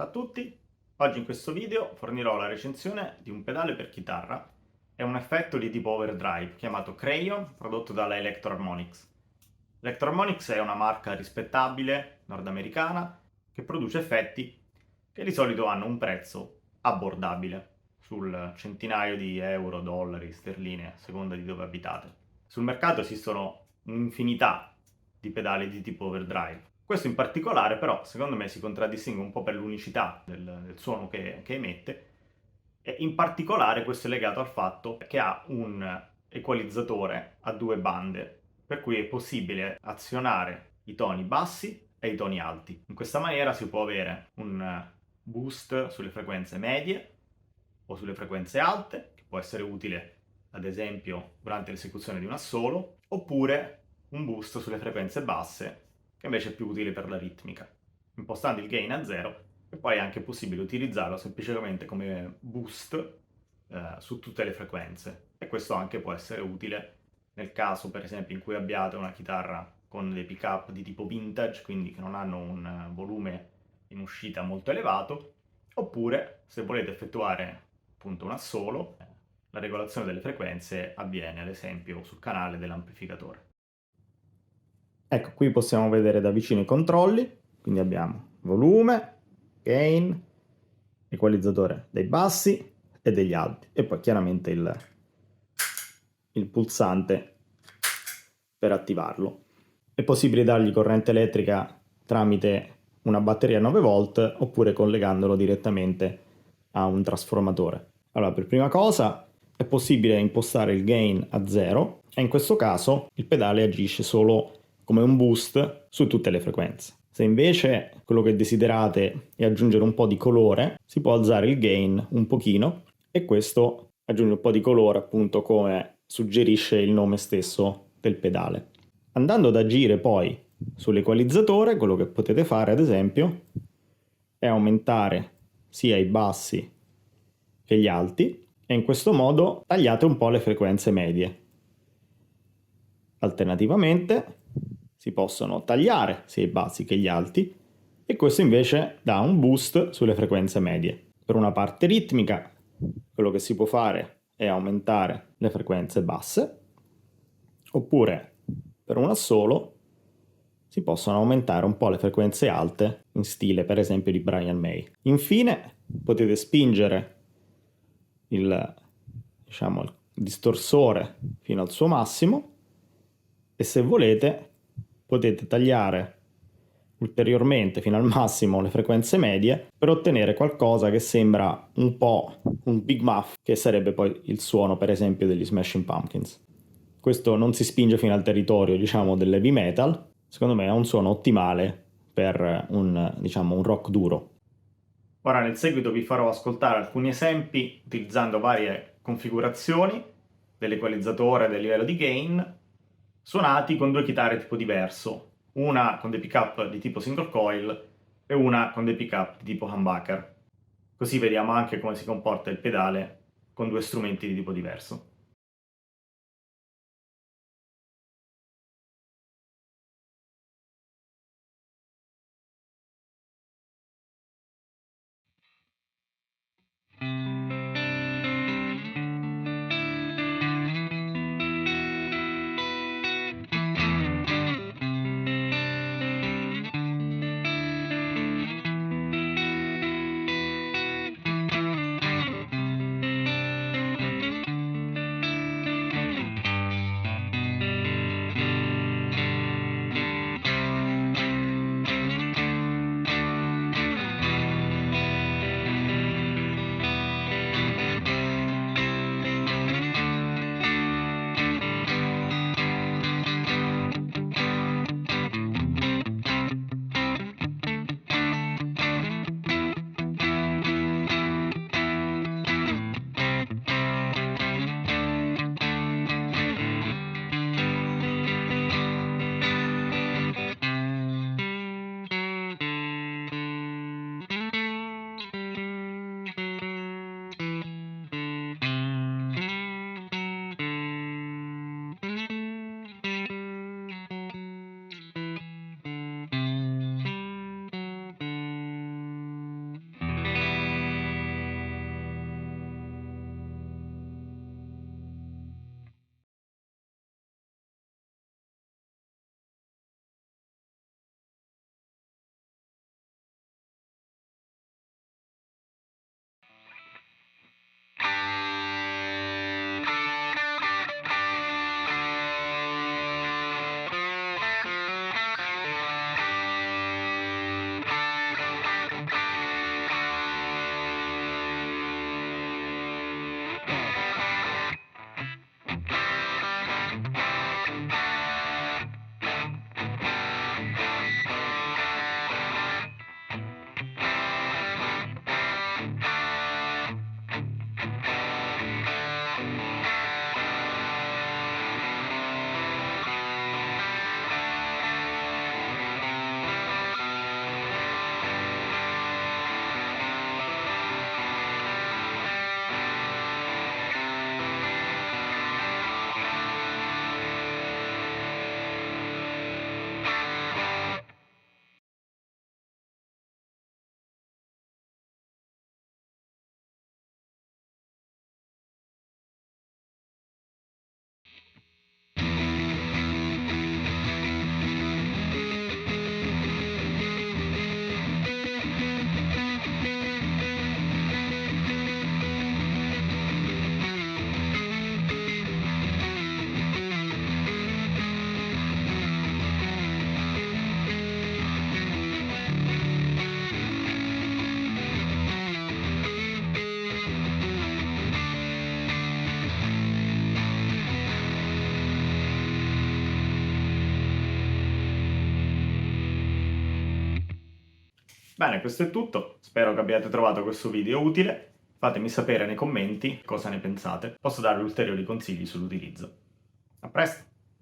a tutti, oggi in questo video fornirò la recensione di un pedale per chitarra e un effetto di tipo overdrive chiamato Crayon, prodotto dalla Electro-Harmonix. Electro-Harmonix è una marca rispettabile, nordamericana, che produce effetti che di solito hanno un prezzo abbordabile, sul centinaio di euro, dollari, sterline, a seconda di dove abitate. Sul mercato esistono un'infinità di pedali di tipo overdrive. Questo in particolare però secondo me si contraddistingue un po' per l'unicità del suono che emette, e in particolare questo è legato al fatto che ha un equalizzatore a due bande, per cui è possibile azionare i toni bassi e i toni alti. In questa maniera si può avere un boost sulle frequenze medie o sulle frequenze alte, che può essere utile ad esempio durante l'esecuzione di un assolo, oppure un boost sulle frequenze basse, che invece è più utile per la ritmica, impostando il gain a 0, e poi è anche possibile utilizzarlo semplicemente come boost su tutte le frequenze. E questo anche può essere utile nel caso, per esempio, in cui abbiate una chitarra con dei pick-up di tipo vintage, quindi che non hanno un volume in uscita molto elevato, oppure se volete effettuare appunto un assolo, la regolazione delle frequenze avviene ad esempio sul canale dell'amplificatore. Ecco, qui possiamo vedere da vicino i controlli, quindi abbiamo volume, gain, equalizzatore dei bassi e degli alti, e poi chiaramente il pulsante per attivarlo. È possibile dargli corrente elettrica tramite una batteria 9 volt oppure collegandolo direttamente a un trasformatore. Allora, per prima cosa è possibile impostare il gain a 0 e in questo caso il pedale agisce solo come un boost su tutte le frequenze. Se invece quello che desiderate è aggiungere un po' di colore, si può alzare il gain un pochino e questo aggiunge un po' di colore, appunto come suggerisce il nome stesso del pedale. Andando ad agire poi sull'equalizzatore, quello che potete fare ad esempio è aumentare sia i bassi che gli alti e in questo modo tagliate un po' le frequenze medie. Alternativamente si possono tagliare sia i bassi che gli alti e questo invece dà un boost sulle frequenze medie. Per una parte ritmica quello che si può fare è aumentare le frequenze basse, oppure per un assolo si possono aumentare un po' le frequenze alte in stile per esempio di Brian May. Infine potete spingere il distorsore fino al suo massimo e se volete potete tagliare ulteriormente fino al massimo le frequenze medie per ottenere qualcosa che sembra un po' un Big Muff, che sarebbe poi il suono per esempio degli Smashing Pumpkins. Questo non si spinge fino al territorio dell'heavy metal, secondo me è un suono ottimale per un rock duro. Ora nel seguito vi farò ascoltare alcuni esempi utilizzando varie configurazioni dell'equalizzatore e del livello di gain suonati con due chitarre tipo diverso, una con dei pick-up di tipo single coil e una con dei pick-up di tipo humbucker. Così vediamo anche come si comporta il pedale con due strumenti di tipo diverso. Bene, questo è tutto, spero che abbiate trovato questo video utile, fatemi sapere nei commenti cosa ne pensate, posso darvi ulteriori consigli sull'utilizzo. A presto!